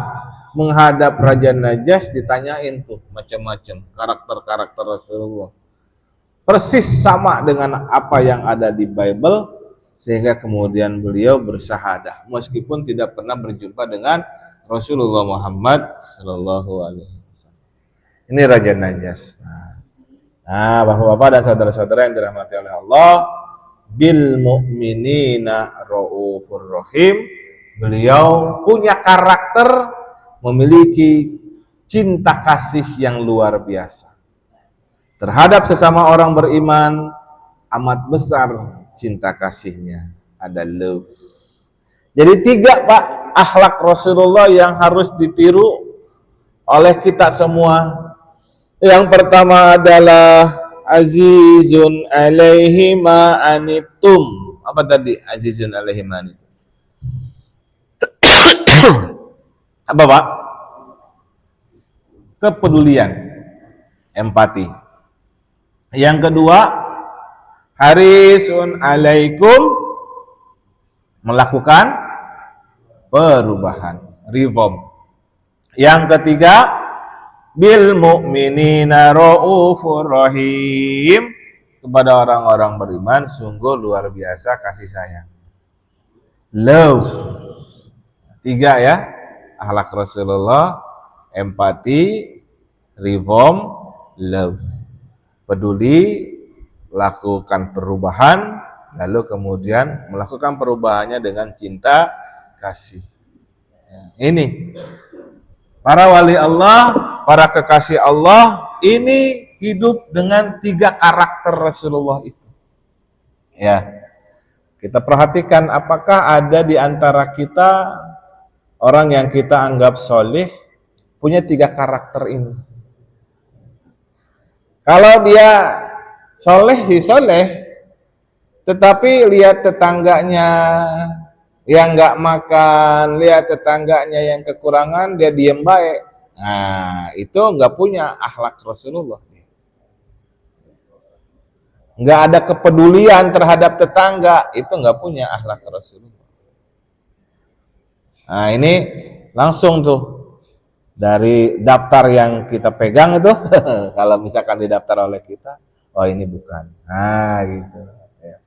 S1: menghadap Raja Najash, ditanyain tuh macam-macam karakter-karakter Rasulullah. Persis sama dengan apa yang ada di Bible, sehingga kemudian beliau bersyahadah meskipun tidak pernah berjumpa dengan Rasulullah Muhammad Sallallahu Alaihi Wasallam. Ini Raja Najash. Nah, bapak-bapak dan saudara-saudara yang dirahmati oleh Allah, bil mu'minina raufur rahim. Beliau punya karakter, memiliki cinta kasih yang luar biasa terhadap sesama orang beriman. Amat besar cinta kasihnya, ada love. Jadi 3 Pak akhlak Rasulullah yang harus ditiru oleh kita semua. Yang pertama adalah azizun alaihi ma anitum. Apa tadi azizun alaihi ma anitum? Apa Pak? Kepedulian, empati. Yang kedua, harisun alaikum, melakukan perubahan, reform. Yang ketiga, bil mu'minina raufur rahim, kepada orang-orang beriman sungguh luar biasa kasih sayang. Love. 3 ya, akhlak Rasulullah, empati, reform, love. Peduli, lakukan perubahan, lalu kemudian melakukan perubahannya dengan cinta kasih. Ini para wali Allah, para kekasih Allah, ini hidup dengan 3 karakter Rasulullah itu. Ya, kita perhatikan apakah ada di antara kita orang yang kita anggap soleh punya 3 karakter ini. Kalau dia soleh sih soleh, tetapi lihat tetangganya yang nggak makan, lihat tetangganya yang kekurangan, dia diem baik. Nah, itu nggak punya akhlak Rasulullah. Nggak ada kepedulian terhadap tetangga, itu nggak punya akhlak Rasulullah. Nah, ini langsung tuh dari daftar yang kita pegang itu, kalau misalkan didaftar oleh kita, oh ini bukan. Nah, gitu. Ya.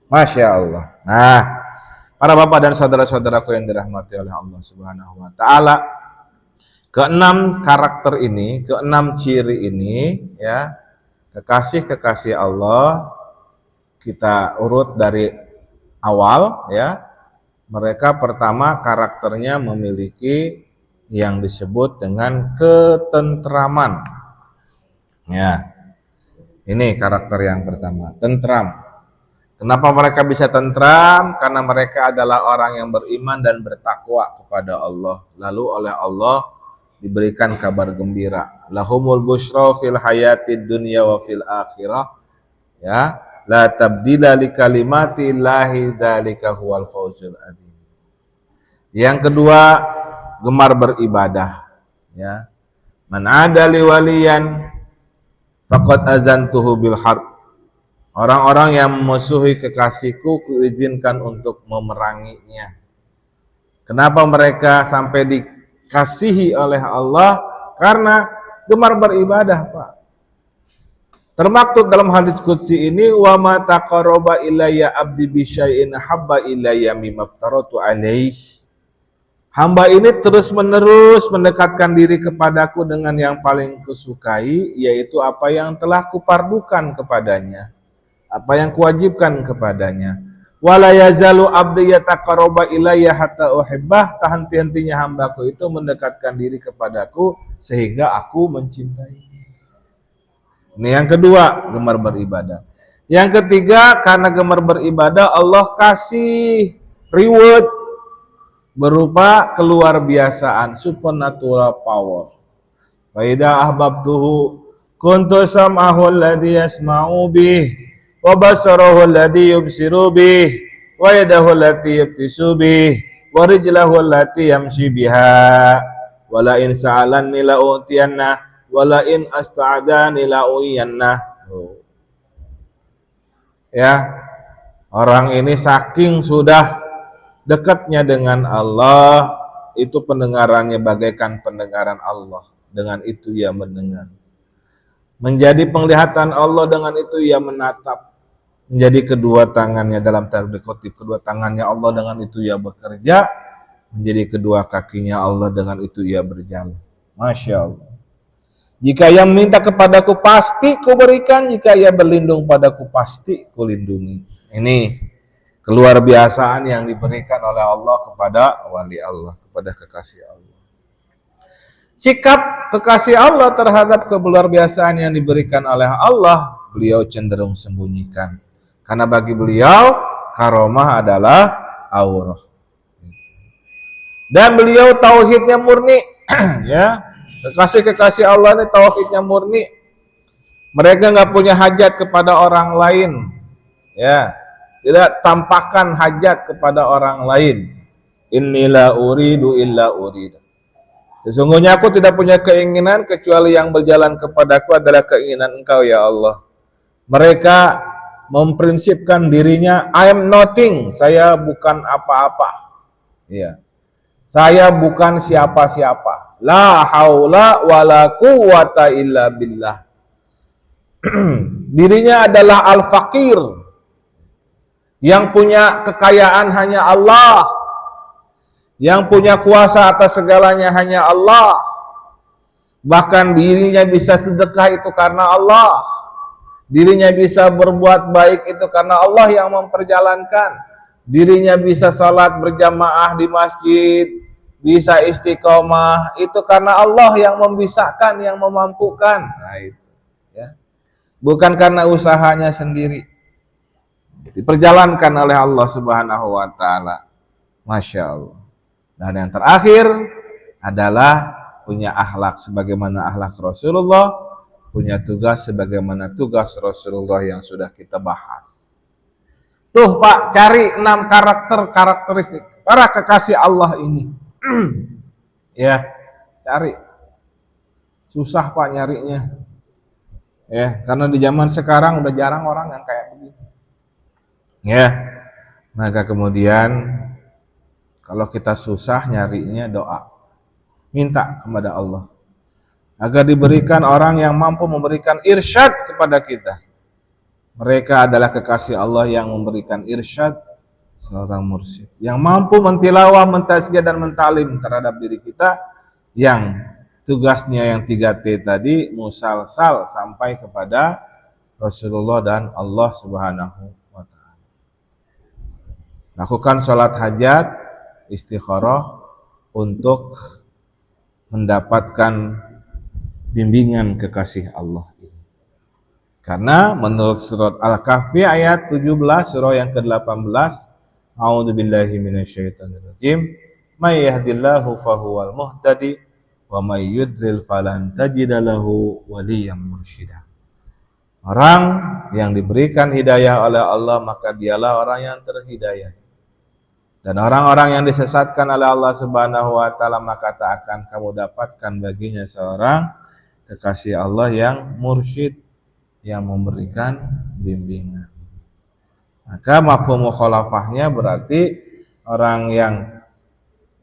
S1: Masya Allah. Nah, para bapak dan saudara-saudaraku yang dirahmati oleh Allah Subhanahu wa Ta'ala, ke-6 karakter ini, ke-6 ciri ini, ya, kekasih-kekasih Allah, kita urut dari awal, ya. Mereka pertama karakternya memiliki yang disebut dengan ketentraman. Ya, ini karakter yang pertama, tentram. Kenapa mereka bisa tentram? Karena mereka adalah orang yang beriman dan bertakwa kepada Allah. Lalu oleh Allah diberikan kabar gembira. Lahumul busyra fil hayatid dunya wa fil akhirah. Ya, la tabdila li kalimatillahi dzalika huwal fawzul adzim. Yang kedua, gemar beribadah. Ya. Man adali waliyan faqad azantuhu bil harb. Orang-orang yang memusuhi kekasihku, kuizinkan untuk memeranginya. Kenapa mereka sampai dikasihi oleh Allah? Karena gemar beribadah, Pak. Termaktub dalam hadits qudsi ini, wa ma taqarraba ilayya abdi bi syai'in habba ilayya mimma aftaratu alaihi. Hamba ini terus-menerus mendekatkan diri kepadaku dengan yang paling kusukai, yaitu apa yang telah kupardukan kepadanya, apa yang kuwajibkan kepadanya. Wala yazalu abdi yataqarraba ilayya hatta uhibbah, tak henti-hentinya hambaku itu mendekatkan diri kepadaku sehingga aku mencintai. Ini yang kedua, gemar beribadah. Yang ketiga, karena gemar beribadah Allah kasih reward berupa keluar biasaan, supernatural power. Fa idza ahbabtuhu kuntu sam'ahu alladhi yasma'u bih, wa basarahu alladhi yubsiru bih, wa yadahu allati yabtisu bih, wa rijlahu allati yamshi biha wa la in sa'alanni la utiyanna wa la in asta'adani la uiyanna. Ya, orang ini saking sudah dekatnya dengan Allah, itu pendengarannya bagaikan pendengaran Allah. Dengan itu ia mendengar. Menjadi penglihatan Allah, dengan itu ia menatap. Menjadi kedua tangannya, dalam tanda kutip kedua tangannya Allah, dengan itu ia bekerja. Menjadi kedua kakinya Allah, dengan itu ia berjalan. Masya Allah. Jika ia meminta kepadaku, pasti kuberikan. Jika ia berlindung padaku, pasti kulindungi. Ini keluar biasaan yang diberikan oleh Allah kepada wali Allah, kepada kekasih Allah. Sikap kekasih Allah terhadap keluar biasaan yang diberikan oleh Allah, beliau cenderung sembunyikan. Karena bagi beliau, karomah adalah aurah. Dan beliau tauhidnya murni. Ya, kekasih-kekasih Allah ini tauhidnya murni. Mereka nggak punya hajat kepada orang lain. Ya, tidak tampakkan hajat kepada orang lain. Innila uridu illa uridu. Sesungguhnya aku tidak punya keinginan kecuali yang berjalan kepadaku adalah keinginan Engkau ya Allah. Mereka memprinsipkan dirinya, I am nothing, saya bukan apa-apa. Ya. Saya bukan siapa-siapa. La haula wala quwwata illa billah. Dirinya adalah al-faqir. Yang punya kekayaan hanya Allah. Yang punya kuasa atas segalanya hanya Allah. Bahkan dirinya bisa sedekah itu karena Allah. Dirinya bisa berbuat baik itu karena Allah yang memperjalankan. Dirinya bisa sholat berjamaah di masjid, bisa istiqomah, itu karena Allah yang membisahkan, yang memampukan. Nah, itu, ya. Bukan karena usahanya sendiri. Diperjalankan oleh Allah Subhanahu wa Ta'ala. Masya Allah. Dan yang terakhir adalah punya akhlak sebagaimana akhlak Rasulullah, punya tugas sebagaimana tugas Rasulullah yang sudah kita bahas. Tuh Pak, cari 6 karakteristik para kekasih Allah ini. Ya, cari. Susah Pak nyarinya. Ya, karena di zaman sekarang udah jarang orang yang kayak begini. Ya, maka kemudian kalau kita susah nyarinya, doa. Minta kepada Allah agar diberikan orang yang mampu memberikan irsyad kepada kita. Mereka adalah kekasih Allah yang memberikan irsyad, seorang mursyid yang mampu mentilawah, mentazkiyah dan mentalim terhadap diri kita, yang tugasnya yang 3T tadi musalsal sampai kepada Rasulullah dan Allah Subhanahu wa Ta'ala. Lakukan sholat hajat, istikharah untuk mendapatkan bimbingan kekasih Allah ini. Karena menurut surat Al-Kahfi ayat 17, surah yang ke-18, A'udzubillahi minasyaitonirrajim, may yahdillahu fahuwal muhtadi wa may yudlil falan tajida lahu waliyyan mursyida. Orang yang diberikan hidayah oleh Allah maka dialah orang yang terhidayah. Dan orang-orang yang disesatkan oleh Allah Subhanahu wa Ta'ala maka tak akan kamu dapatkan baginya seorang kekasih Allah yang mursyid, yang memberikan bimbingan. Maka mafhum mukhalafahnya berarti orang yang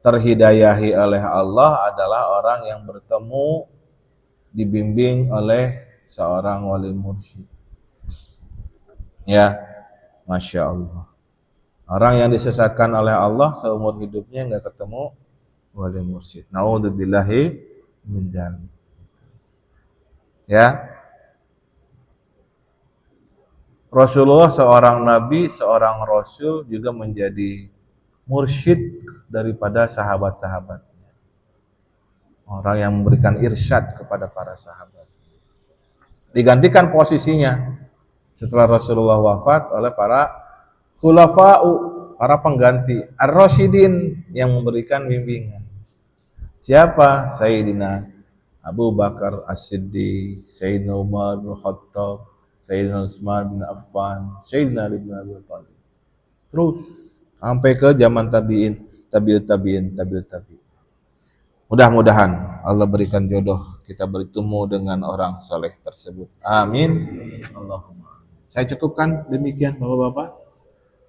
S1: terhidayahi oleh Allah adalah orang yang bertemu, dibimbing oleh seorang wali mursyid. Ya, Masya Allah. Orang yang disesatkan oleh Allah seumur hidupnya nggak ketemu wali mursyid. Naudzubillahi min dzalik. Ya. Rasulullah seorang nabi, seorang rasul juga menjadi mursyid daripada sahabat-sahabatnya. Orang yang memberikan irsyad kepada para sahabat. Digantikan posisinya setelah Rasulullah wafat oleh para khulafa'u, para pengganti ar-rasyidin yang memberikan bimbingan. Siapa? Sayyidina Abu Bakar As-Siddiq, Sayyidina Umar bin Khattab, Sayyidina Utsman bin Affan, Sayyidina Ali bin Abi Thalib. Terus sampai ke zaman tabi'in tabiut tabiin. Mudah-mudahan Allah berikan jodoh kita bertemu dengan orang soleh tersebut. Amin. Allahumma. Saya cukupkan demikian Bapak-bapak.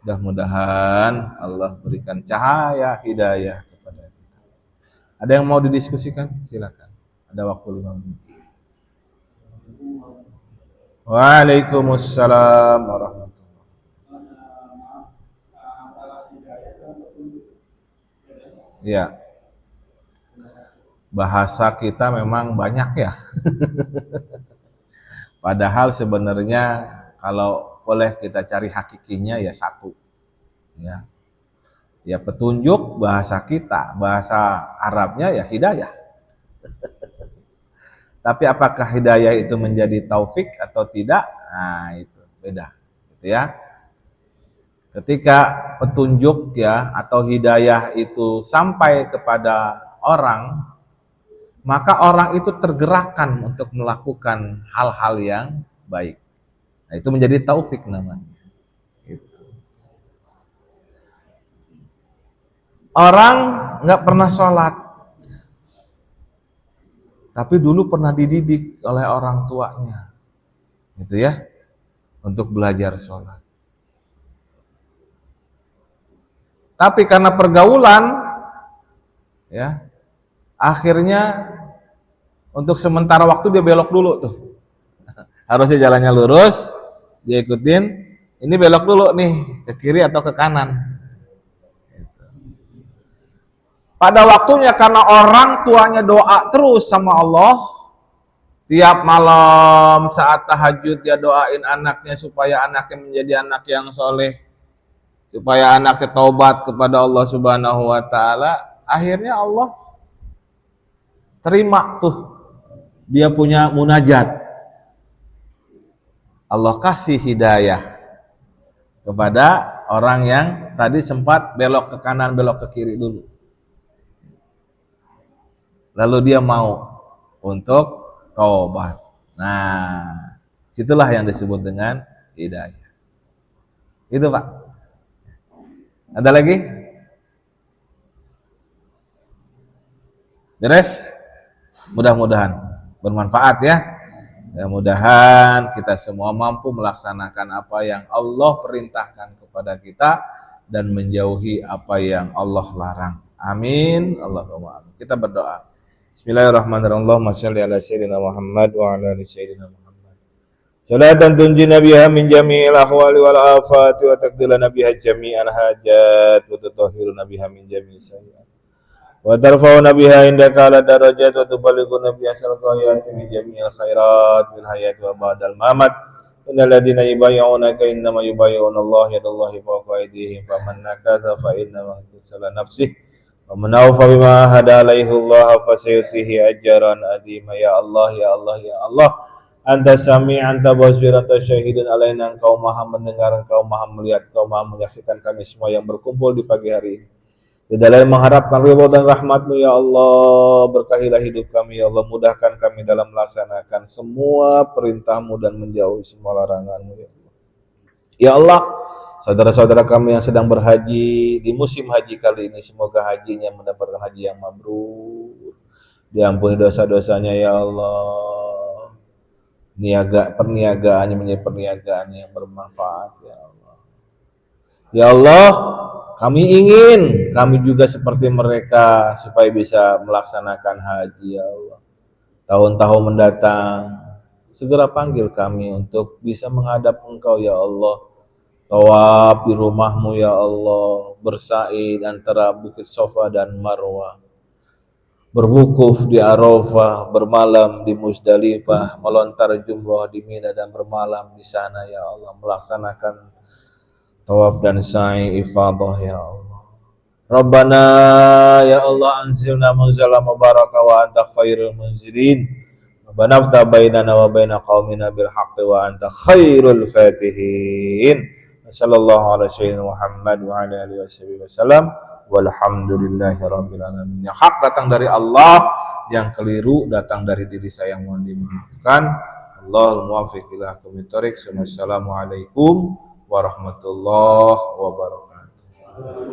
S1: Mudah-mudahan Allah berikan cahaya hidayah kepada kita. Ada yang mau didiskusikan? Silakan. Ada waktu 5 menit. Waalaikumsalam warahmatullahi wabarakatuh. Ya. Bahasa kita memang banyak ya. Padahal sebenarnya kalau boleh kita cari hakikinya ya satu. Ya. Ya petunjuk bahasa kita, bahasa Arabnya ya hidayah. Tapi apakah hidayah itu menjadi taufik atau tidak? Nah, itu beda, gitu ya. Ketika petunjuk ya atau hidayah itu sampai kepada orang, maka orang itu tergerakkan untuk melakukan hal-hal yang baik. Nah, itu menjadi taufik namanya. Gitu. Orang nggak pernah sholat, tapi dulu pernah dididik oleh orang tuanya, gitu ya, untuk belajar sholat. Tapi karena pergaulan, ya, akhirnya untuk sementara waktu dia belok dulu tuh. Harusnya jalannya lurus, dia ikutin. Ini belok dulu nih, ke kiri atau ke kanan. Pada waktunya karena orang tuanya doa terus sama Allah, tiap malam saat tahajud dia doain anaknya supaya anaknya menjadi anak yang soleh, supaya anaknya taubat kepada Allah Subhanahu wa Ta'ala. Akhirnya Allah terima tuh dia punya munajat. Allah kasih hidayah kepada orang yang tadi sempat belok ke kanan, belok ke kiri dulu. Lalu dia mau untuk taubat. Nah, situlah yang disebut dengan hidayah. Itu Pak. Ada lagi? Beres? Mudah-mudahan bermanfaat ya. Mudah-mudahan kita semua mampu melaksanakan apa yang Allah perintahkan kepada kita dan menjauhi apa yang Allah larang. Amin. Allahumma amin. Kita berdoa. Bismillahirrahmanirrahim. Allahumma shalli ala sayyidina Muhammad wa ala ali sayyidina Muhammad. Salatan tunjina biha min jami'il ahwali wal afati wa taqdilana biha jami'al hajat wa tutahhiruna biha min jami'is sayyi'at. Wa tarfa'una biha indaka ala darajat wa tuballighuna biha salqayati min jami'il khairat bil hayati wa ba'dal mamat. Innal ladzina yubayyi'unaka innama yubayyi'una Allah yadullahi fawqa aydihim faman nakatha fa innama yusalla nafsihi wa man awfa bima hada alaihi Allah fa sayutihi ajran azima. Ya Allah, ya Allah, ya Allah, Anta sami, Anta basir, Anta syahidun alaina. Engkau maha mendengar, Engkau maha melihat, Engkau maha menyaksikan kami semua yang berkumpul di pagi hari ini. Tidak lain mengharapkan ridha dan rahmat-Mu ya Allah. Berkahilah hidup kami ya Allah, mudahkan kami dalam melaksanakan semua perintah-Mu dan menjauhi semua larangan-Mu ya Allah. Ya Allah, saudara-saudara kami yang sedang berhaji di musim haji kali ini, semoga hajinya mendapatkan haji yang mabrur, diampuni dosa-dosanya ya Allah. Perniagaannya menjadi perniagaan yang bermanfaat ya Allah. Ya Allah, kami juga seperti mereka supaya bisa melaksanakan haji ya Allah. Tahun-tahun mendatang segera panggil kami untuk bisa menghadap Engkau ya Allah. Tawaf di rumah-Mu ya Allah, bersa'i antara Bukit Sofa dan Marwah, berwukuf di Arafah, bermalam di Muzdalifah, melontar jumrah di Mina dan bermalam di sana ya Allah, melaksanakan tawaf dan sa'i ifadah ya Allah. Rabbana ya Allah, anzilna munzalan mubaraka wa anta khairul munzilin. Rabbana aftah bainana wa baina qaumina bil haqqi wa anta khairul fatihin. Sallallahu alaihi wasallam Muhammad wa ala alihi wasallam walhamdulillahi rabbil alamin. Yang hak datang dari Allah, yang keliru datang dari diri saya, yang mohon dimaafkan. Allahul muwaffiq ila aqwamit thoriq. Assalamualaikum warahmatullahi wabarakatuh.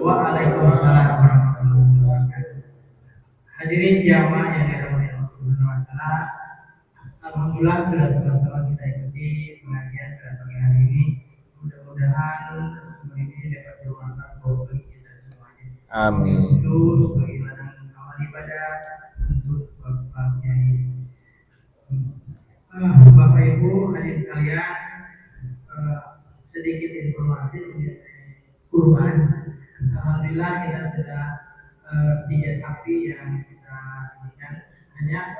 S3: Waalaikumsalam warahmatullahi wabarakatuh. Hadirin jamaah yang dirahmati Allah Subhanahu wa taala. Alhamdulillah sudah sama-sama kita ikuti pengajian pada pagi hari ini. Mudah-mudahan semua ini dapat bermanfaat bagi kita semuanya.
S1: Amin.
S3: Untuk bagaimana amal ibadah untuk Bapak Kiai. Bapak Ibu hadirin sekalian, sedikit informasi kurban. Alhamdulillah kita sudah 3 sapi yang kita berikan. Hanya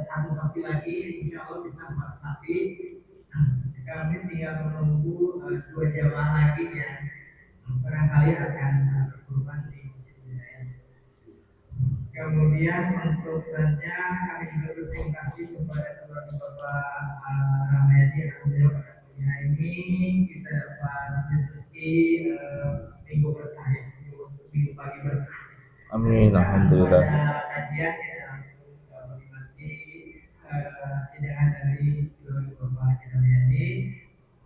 S3: 1 sapi lagi, insya Allah bisa 4 sapi. Kami tinggal menunggu 2 jamaah lagi yang barangkali akan berkurban di masjid. Kemudian untuk belanja kami juga berterima kasih kepada keluarga Bapak Ramayadi yang beliau pada pagi hari ini kita dapat rezeki minggu berkah, minggu pagi berkah.
S1: Amin. Alhamdulillah.
S3: Pada kajian kita langsung menikmati hidangan dari keluarga Bapak Ramayadi.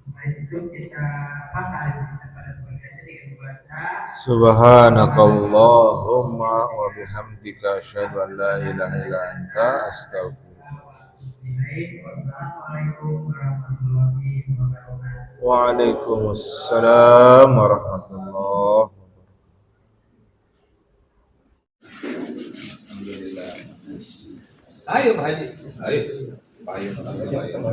S3: Nah itu kita pakar kita pada pagi hari ini dengan membaca
S1: Subhanakallahumma wa bihamdika asyhadu an la ilaha illa anta astaghfiruka.
S3: Wassalamualaikum warahmatullahi wabarakatuh.
S1: Waalaikumsalam warahmatullahi wabarakatuh.
S4: Alhamdulillah. Ayo Pak Haji, ayo. Payung, payung.